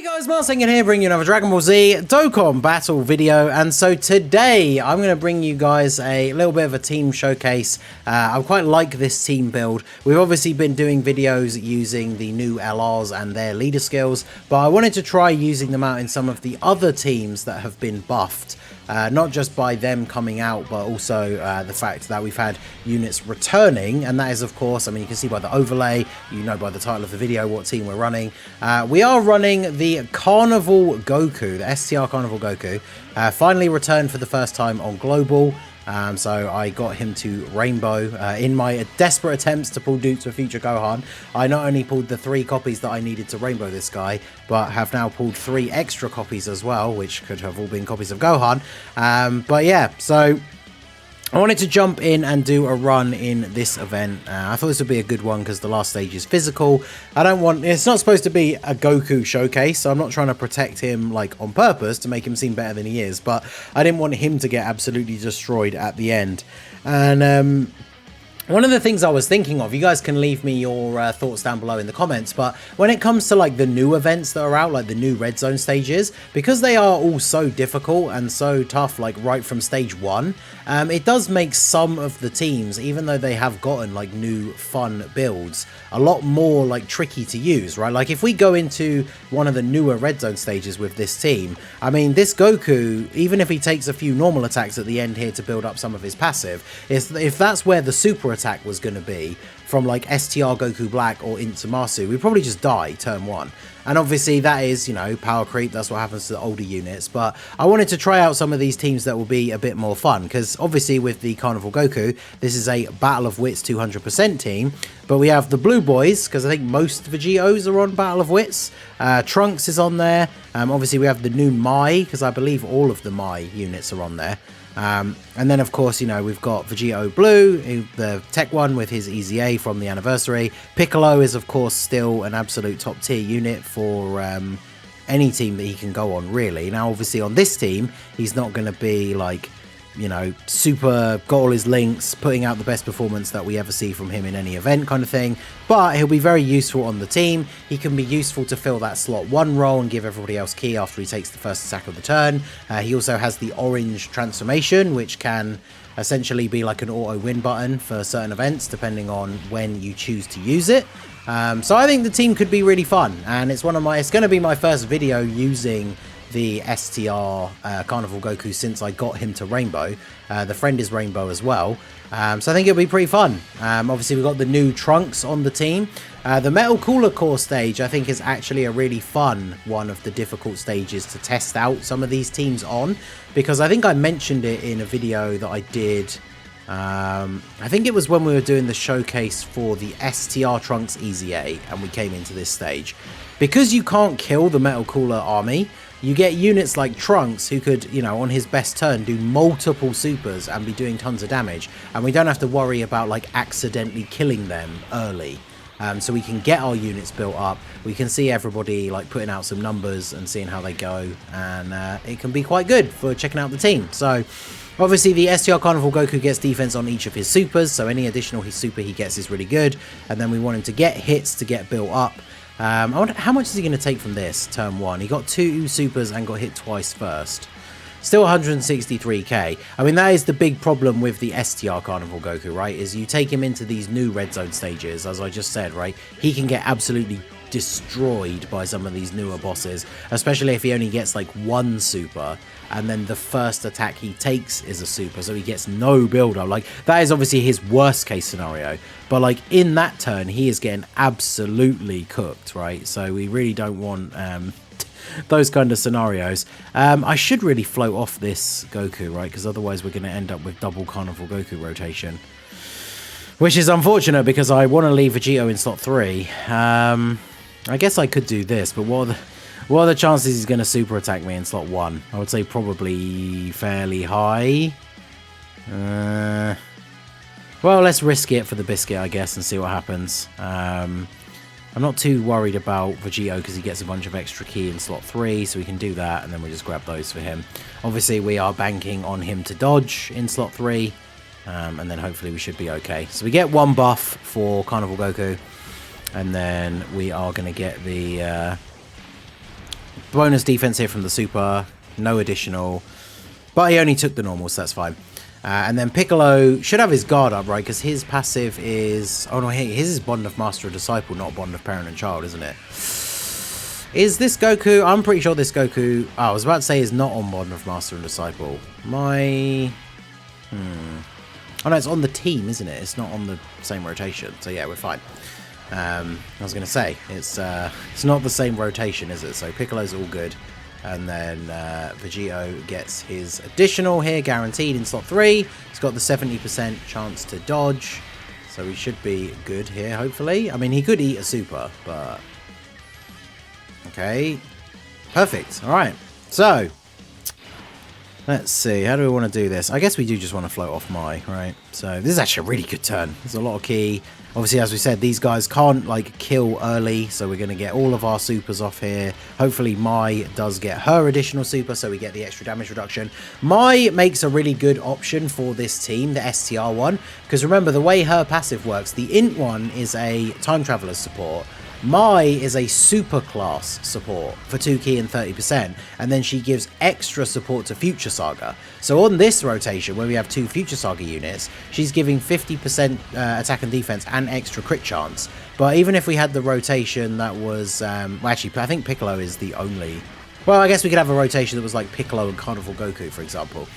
Guys, Marsengan here, bringing you another Dragon Ball Z Dokkan battle video, and so today I'm going to bring you guys a little bit of a team showcase. I quite like this team build. We've obviously been doing videos using the new LRs and their leader skills, but I wanted to try using them out in some of the other teams that have been buffed. Not just by them coming out, but also the fact that we've had units returning, and that is, of course, I mean, you can see by the overlay, you know by the title of the video what team we're running. We are running the Carnival Goku, the STR Carnival Goku, finally returned for the first time on Global. So I got him to Rainbow in my desperate attempts to pull Dupes for future Gohan. I not only pulled the 3 copies that I needed to Rainbow this guy, but have now pulled 3 extra copies as well, which could have all been copies of Gohan. But yeah, so I wanted to jump in and do a run in this event. I thought this would be a good one because the last stage is physical. It's not supposed to be a Goku showcase, so I'm not trying to protect him like on purpose to make him seem better than he is, but I didn't want him to get absolutely destroyed at the end. And one of the things I was thinking of, you guys can leave me your thoughts down below in the comments, but when it comes to like the new events that are out, like the new red zone stages, because they are all so difficult and so tough, like right from stage 1, it does make some of the teams, even though they have gotten like new fun builds, a lot more like tricky to use, right? Like if we go into one of the newer red zone stages with this team, I mean, this Goku, even if he takes a few normal attacks at the end here to build up some of his passive, if that's where the super attack was going to be from like STR Goku Black or Intamasu, we probably just die turn 1. And obviously that is, you know, power creep. That's what happens to the older units. But I wanted to try out some of these teams that will be a bit more fun, because obviously with the Carnival Goku, this is a Battle of Wits 200% team. But we have the Blue Boys, because I think most Vegetos are on Battle of Wits. Trunks is on there. Obviously we have the new Mai, because I believe all of the Mai units are on there. And then, of course, you know, we've got Vegeto Blue, the tech one with his EZA from the anniversary. Piccolo is, of course, still an absolute top tier unit for any team that he can go on, really. Now, obviously, on this team, he's not going to be like, you know, super got all his links, putting out the best performance that we ever see from him in any event kind of thing, but he'll be very useful on the team. He can be useful to fill that slot 1 role and give everybody else key after he takes the first attack of the turn. He also has the orange transformation, which can essentially be like an auto win button for certain events depending on when you choose to use it. So I think the team could be really fun, and it's going to be my first video using the STR Carnival Goku since I got him to Rainbow. The friend is Rainbow as well, so I think it'll be pretty fun. Obviously we've got the new Trunks on the team. The Metal Cooler Core stage I think is actually a really fun one of the difficult stages to test out some of these teams on, because I think I mentioned it in a video that I did. I think it was when we were doing the showcase for the STR Trunks EZA and we came into this stage. Because you can't kill the Metal Cooler army, you get units like Trunks who could, you know, on his best turn do multiple supers and be doing tons of damage, and we don't have to worry about like accidentally killing them early. So we can get our units built up, we can see everybody like putting out some numbers and seeing how they go, and it can be quite good for checking out the team. So obviously the STR Carnival Goku gets defense on each of his supers, so any additional super he gets is really good, and then we want him to get hits to get built up. I wonder how much is he going to take from this turn 1. He got 2 supers and got hit twice first. Still 163k. I mean, that is the big problem with the STR Carnival Goku, right? Is you take him into these new red zone stages, as I just said, right? He can get absolutely destroyed by some of these newer bosses, especially if he only gets like 1 super and then the first attack he takes is a super, so he gets no build up. Like, that is obviously his worst case scenario, but like in that turn he is getting absolutely cooked, right? So we really don't want those kind of scenarios. I should really float off this Goku, right? Because otherwise we're going to end up with double Carnival Goku rotation, which is unfortunate because I want to leave Vegeto in slot 3. I guess I could do this, but what are the chances he's going to super attack me in slot 1? I would say probably fairly high. Well, let's risk it for the biscuit, I guess, and see what happens. I'm not too worried about Vegeto because he gets a bunch of extra key in slot 3, so we can do that, and then we just grab those for him. Obviously, we are banking on him to dodge in slot 3, and then hopefully we should be okay. So we get 1 buff for Carnival Goku, and then we are going to get the bonus defense here from the super, no additional, but he only took the normal, so that's fine. And then Piccolo should have his guard up, right? Because his passive is... Oh, no, his is Bond of Master and Disciple, not Bond of Parent and Child, isn't it? Is this Goku... I'm pretty sure this Goku... Oh, I was about to say is not on Bond of Master and Disciple. Oh, no, it's on the team, isn't it? It's not on the same rotation. So, yeah, we're fine. I was going to say, it's not the same rotation, is it? So, Piccolo's all good. And then Vegito gets his additional here, guaranteed in slot 3. He's got the 70% chance to dodge. So he should be good here, hopefully. I mean, he could eat a super, but... Okay. Perfect. All right. So, let's see. How do we want to do this? I guess we do just want to float off Mai, right? So, this is actually a really good turn. There's a lot of key. Obviously, as we said, these guys can't, like, kill early, so we're going to get all of our supers off here. Hopefully, Mai does get her additional super, so we get the extra damage reduction. Mai makes a really good option for this team, the STR one, because remember, the way her passive works, the Int one is a Time Traveler's support. Mai is a super class support for 2 key and 30%, and then she gives extra support to Future Saga. So on this rotation, where we have 2 Future Saga units, she's giving 50% attack and defense and extra crit chance. But even if we had the rotation that was... well, actually, I think Piccolo is the only... Well, I guess we could have a rotation that was like Piccolo and Carnival Goku, for example.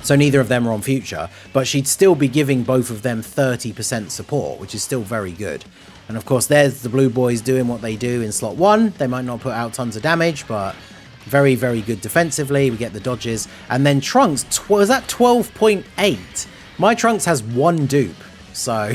So neither of them are on Future, but she'd still be giving both of them 30% support, which is still very good. And of course, there's the blue boys doing what they do in slot 1. They might not put out tons of damage, but very, very good defensively. We get the dodges. And then Trunks, was that 12.8? My Trunks has 1 dupe. So,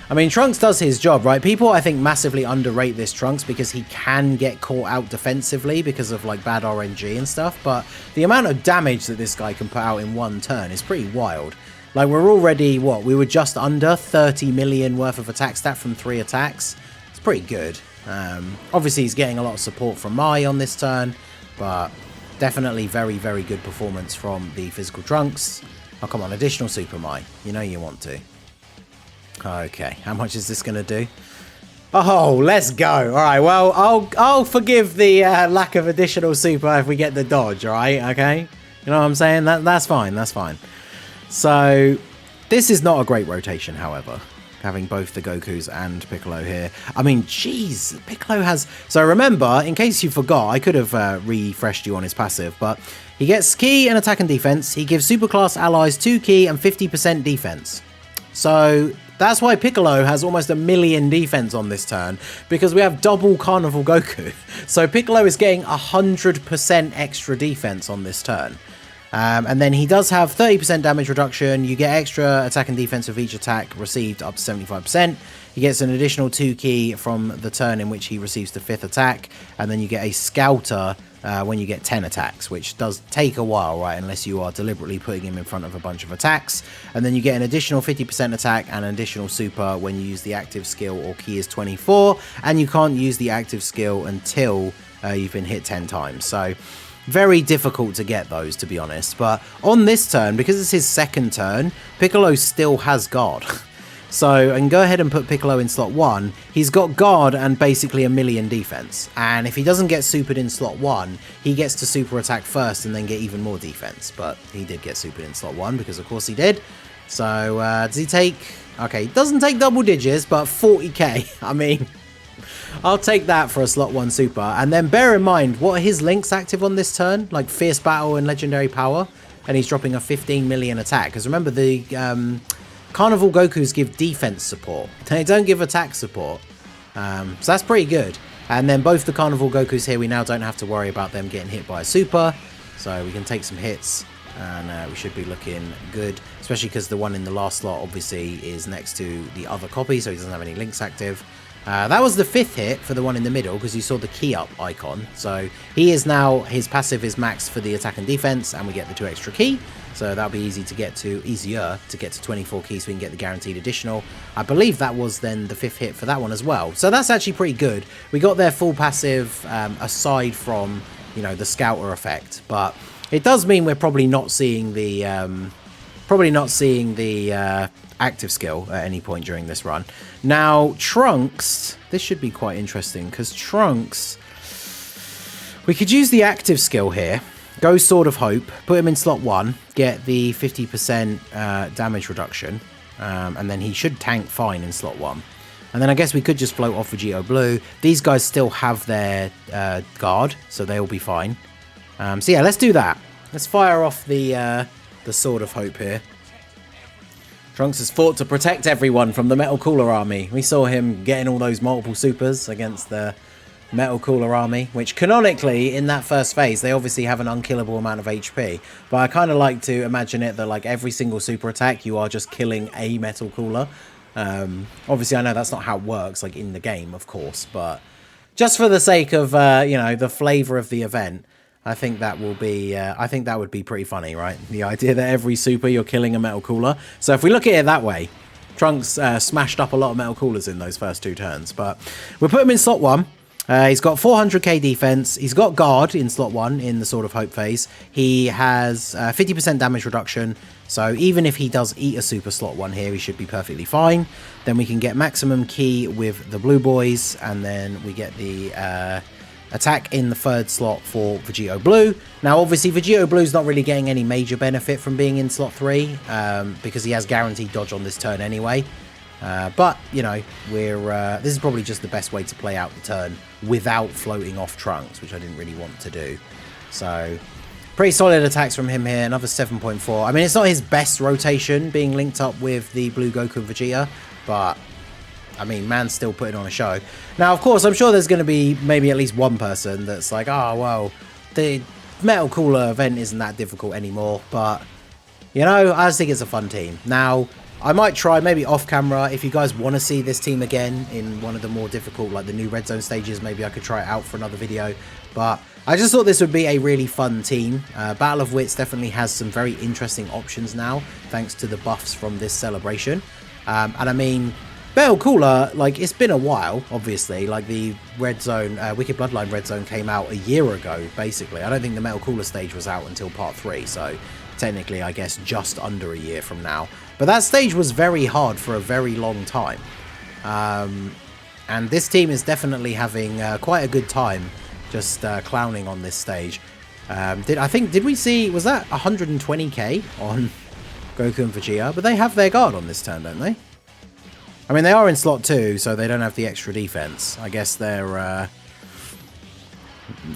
I mean, Trunks does his job, right? People, I think, massively underrate this Trunks because he can get caught out defensively because of, like, bad RNG and stuff. But the amount of damage that this guy can put out in 1 turn is pretty wild. Like, we're already, what, we were just under 30 million worth of attack stat from 3 attacks. It's pretty good. Obviously, he's getting a lot of support from Mai on this turn, but definitely very, very good performance from the physical Trunks. Oh, come on, additional Super Mai. You know you want to. Okay, how much is this going to do? Oh, let's go. All right, well, I'll forgive the lack of additional Super if we get the dodge, all right? Okay? You know what I'm saying? That's fine, that's fine. So, this is not a great rotation, however, having both the Gokus and Piccolo here. I mean, jeez, Piccolo has... So remember, in case you forgot, I could have refreshed you on his passive, but he gets key and attack and defense. He gives superclass allies 2 key and 50% defense. So, that's why Piccolo has almost 1 million defense on this turn, because we have double Carnival Goku. So, Piccolo is getting 100% extra defense on this turn. And then he does have 30% damage reduction. You get extra attack and defense with each attack received up to 75%. He gets an additional 2 key from the turn in which he receives the 5th attack. And then you get a scouter when you get 10 attacks, which does take a while, right? Unless you are deliberately putting him in front of a bunch of attacks. And then you get an additional 50% attack and an additional super when you use the active skill or key is 24. And you can't use the active skill until you've been hit 10 times. So... very difficult to get those, to be honest. But on this turn, because it's his 2nd turn, Piccolo still has guard. So I can go ahead and put Piccolo in slot 1. He's got guard and basically 1 million defense. And if he doesn't get supered in slot 1, he gets to super attack first and then get even more defense. But he did get supered in slot 1 because of course he did. So does he take... Okay, he doesn't take double digits, but 40k. I mean... I'll take that for a slot 1 super. And then bear in mind, what are his links active on this turn? Like Fierce Battle and Legendary Power. And he's dropping a 15 million attack. Because remember, the Carnival Gokus give defense support. They don't give attack support. So that's pretty good. And then both the Carnival Gokus here, we now don't have to worry about them getting hit by a super. So we can take some hits. And we should be looking good. Especially because the one in the last slot, obviously, is next to the other copy. So he doesn't have any links active. That was the 5th hit for the one in the middle, because you saw the key up icon. So he is now, his passive is maxed for the attack and defense, and we get the 2 extra key. So that'll be easier to get to 24 keys so we can get the guaranteed additional. I believe that was then the 5th hit for that one as well. So that's actually pretty good. We got their full passive aside from, you know, the scouter effect. But it does mean we're probably not seeing the active skill at any point during this run. Now, Trunks, this should be quite interesting, because Trunks, We could use the active skill here. Go Sword of Hope, put him in slot 1, get the 50% damage reduction, and then he should tank fine in slot 1. And then I guess we could just float off Vegito Blue. These guys still have their guard, so they'll be fine. So yeah, let's do that. Let's fire off the Sword of Hope here. Trunks has fought to protect everyone from the Metal Cooler army. We saw him getting all those multiple supers against the Metal Cooler army, which canonically in that first phase they obviously have an unkillable amount of HP, but I kind of like to imagine it that like every single super attack you are just killing a Metal Cooler. Obviously I know that's not how it works like in the game, of course, but just for the sake of you know, the flavor of the event, I think that will be I think that would be pretty funny, right? The idea that every super you're killing a Metal Cooler. So if we look at it that way, Trunks smashed up a lot of Metal Coolers in those first 2 turns, but we'll put him in slot 1. He's got 400k defense. He's got guard in slot 1 in the Sword of Hope phase. He has 50% damage reduction. So even if he does eat a super slot 1 here, he should be perfectly fine. Then we can get maximum key with the blue boys. And then we get the attack in the 3rd slot for Vegito Blue. Now, obviously, Vegito Blue's not really getting any major benefit from being in slot 3 because he has guaranteed dodge on this turn anyway. But, you know, this is probably just the best way to play out the turn without floating off Trunks, which I didn't really want to do. So, pretty solid attacks from him here, another 7.4. I mean, it's not his best rotation being linked up with the Blue Goku and Vegeta, but, I mean, man's still putting on a show. Now, of course, I'm sure there's going to be maybe at least one person that's like, oh, well, the Metal Cooler event isn't that difficult anymore, but, you know, I just think it's a fun team. Now, I might try, maybe off camera, if you guys want to see this team again in one of the more difficult, like the new Red Zone stages, maybe I could try it out for another video. But I just thought this would be a really fun team. Battle of Wits definitely has some very interesting options now, thanks to the buffs from this celebration. And I mean, Metal Cooler, like, it's been a while, obviously. Like, the Red Zone, Wicked Bloodline Red Zone came out a year ago, basically. I don't think the Metal Cooler stage was out until part 3, so technically, I guess, just under a year from now. But that stage was very hard for a very long time. And this team is definitely having quite a good time just clowning on this stage. Did we see, was that 120k on Goku and Vegeta? But they have their guard on this turn, don't they? I mean, they are in slot 2, so they don't have the extra defense. I guess they're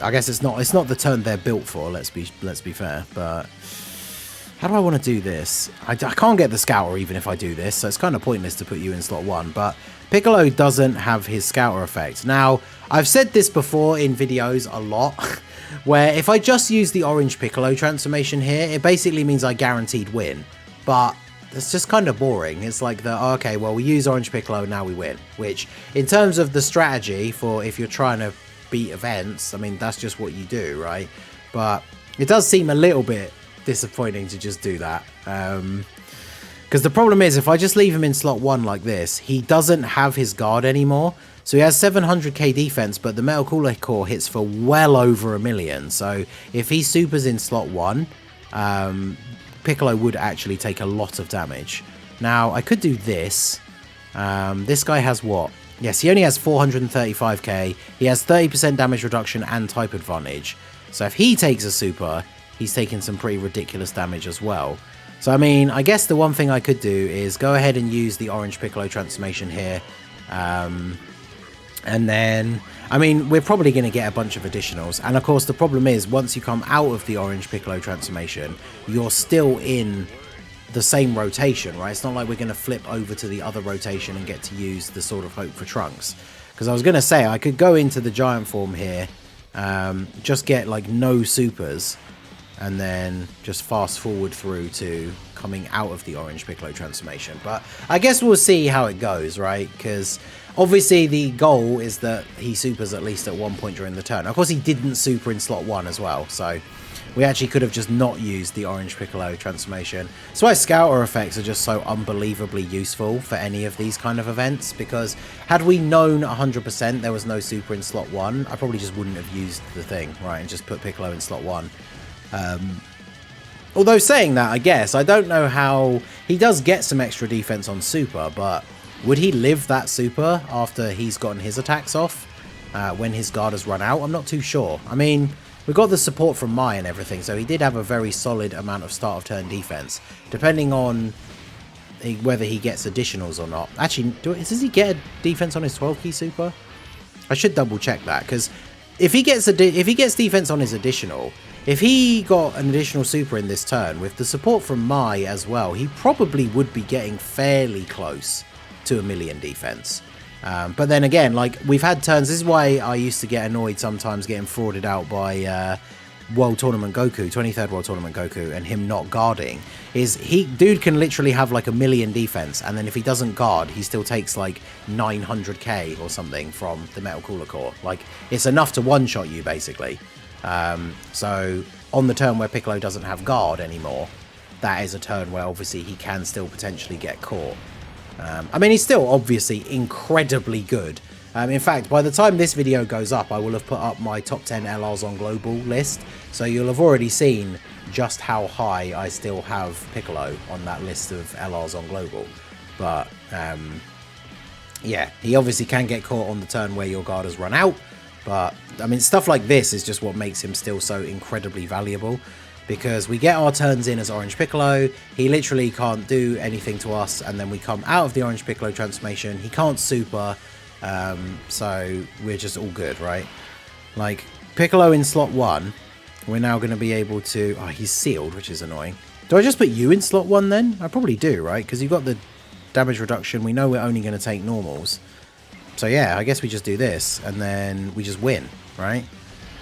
I guess it's not the turn they're built for, let's be fair, but how do I want to do this? I can't get the Scouter even if I do this, so it's kind of pointless to put you in slot 1, but Piccolo doesn't have his Scouter effect. Now, I've said this before in videos a lot, where if I just use the orange Piccolo transformation here, it basically means I guaranteed win, but it's just kind of boring. It's like okay, well, we use orange Piccolo, now we win, which in terms of the strategy for if you're trying to beat events, I mean, that's just what you do, right? But it does seem a little bit disappointing to just do that, because the problem is if I just leave him in slot 1 like this, he doesn't have his guard anymore, so he has 700k defense, but the Metal Cooler core hits for well over 1 million. So if he supers in slot 1, Piccolo would actually take a lot of damage. Now I could do this. This guy has what? Yes, he only has 435k. He has 30% damage reduction and type advantage, so if he takes a super, he's taking some pretty ridiculous damage as well. So, I mean, I guess the one thing I could do is go ahead and use the orange Piccolo transformation here. And then, I mean, we're probably going to get a bunch of additionals. And, of course, the problem is once you come out of the orange Piccolo transformation, you're still in the same rotation, right? It's not like we're going to flip over to the other rotation and get to use the Sword of Hope for Trunks. Because I was going to say, I could go into the giant form here, just get, like, no supers, and then just fast forward through to coming out of the orange Piccolo transformation. But I guess we'll see how it goes, right? Because obviously the goal is that he supers at least at one point during the turn. Of course, he didn't super in slot 1 as well, so we actually could have just not used the orange Piccolo transformation. That's why Scouter effects are just so unbelievably useful for any of these kind of events, because had we known 100% there was no super in slot 1, I probably just wouldn't have used the thing, right, and just put Piccolo in slot 1. Although saying that, I guess, I don't know how... He does get some extra defense on super, but would he live that super after he's gotten his attacks off? when his guard has run out. I'm not too sure. I mean, we got the support from Mai and everything, so he did have a very solid amount of start of turn defense. Depending on whether he gets additionals or not. Actually, does he get a defense on his 12 key super? I should double check that, because if he gets defense on his additional, if he got an additional super in this turn with the support from Mai as well, he probably would be getting fairly close to 1,000,000 defense. But then again, like, we've had turns. This is why I used to get annoyed sometimes getting frauded out by World Tournament Goku, 23rd World Tournament Goku, and him not guarding. Dude can literally have like 1,000,000 defense, and then if he doesn't guard, he still takes like 900k or something from the Metal Cooler Core. Like, it's enough to one-shot you basically. So on the turn where Piccolo doesn't have guard anymore, that is a turn where obviously he can still potentially get caught. I mean, he's still obviously incredibly good. In fact, by the time this video goes up, I will have put up my top 10 LRs on global list. So you'll have already seen just how high I still have Piccolo on that list of LRs on global. But yeah, he obviously can get caught on the turn where your guard has run out. But I mean, stuff like this is just what makes him still so incredibly valuable. Because we get our turns in as Orange Piccolo, he literally can't do anything to us, and then we come out of the Orange Piccolo transformation, he can't super, so we're just all good, right? Like, Piccolo in slot 1, we're now going to be able to... Oh, he's sealed, which is annoying. Do I just put you in slot 1 then? I probably do, right? Because you've got the damage reduction, we know we're only going to take normals. So yeah, I guess we just do this, and then we just win, right?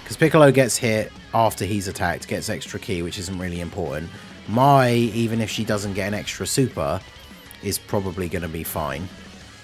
Because Piccolo gets hit after he's attacked, gets extra key, which isn't really important. Mai, even if she doesn't get an extra super, is probably going to be fine.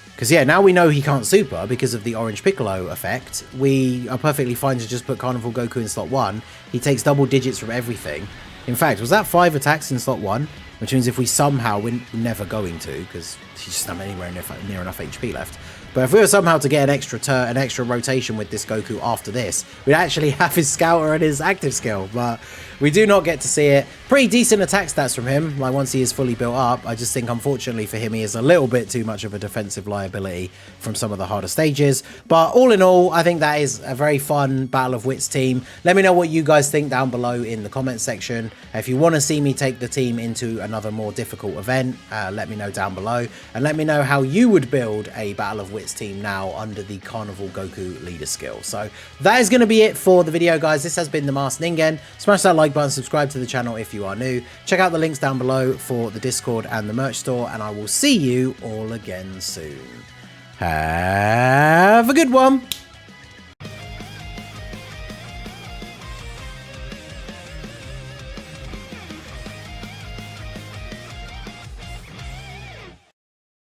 Because yeah, now we know he can't super because of the Orange Piccolo effect. We are perfectly fine to just put Carnival Goku in slot 1. He takes double digits from everything. In fact, was that 5 attacks in slot 1? Which means if we somehow, we're never going to, because he's just not anywhere near enough HP left. But if we were somehow to get an extra rotation with this Goku after this, we'd actually have his Scouter and his active skill. But we do not get to see it. Pretty decent attack stats from him, like once he is fully built up. I just think, unfortunately for him, he is a little bit too much of a defensive liability from some of the harder stages. But all in all, I think that is a very fun Battle of Wits team. Let me know what you guys think down below in the comments section. If you want to see me take the team into another more difficult event, let me know down below. And let me know how you would build a Battle of Wits team now under the Carnival Goku leader skill. So that is going to be it for the video, guys. This has been the Masked Ningen. Smash that like button, subscribe to the channel if you are new. Check out the links down below for the Discord and the merch store, and I will see you all again soon. Have a good one.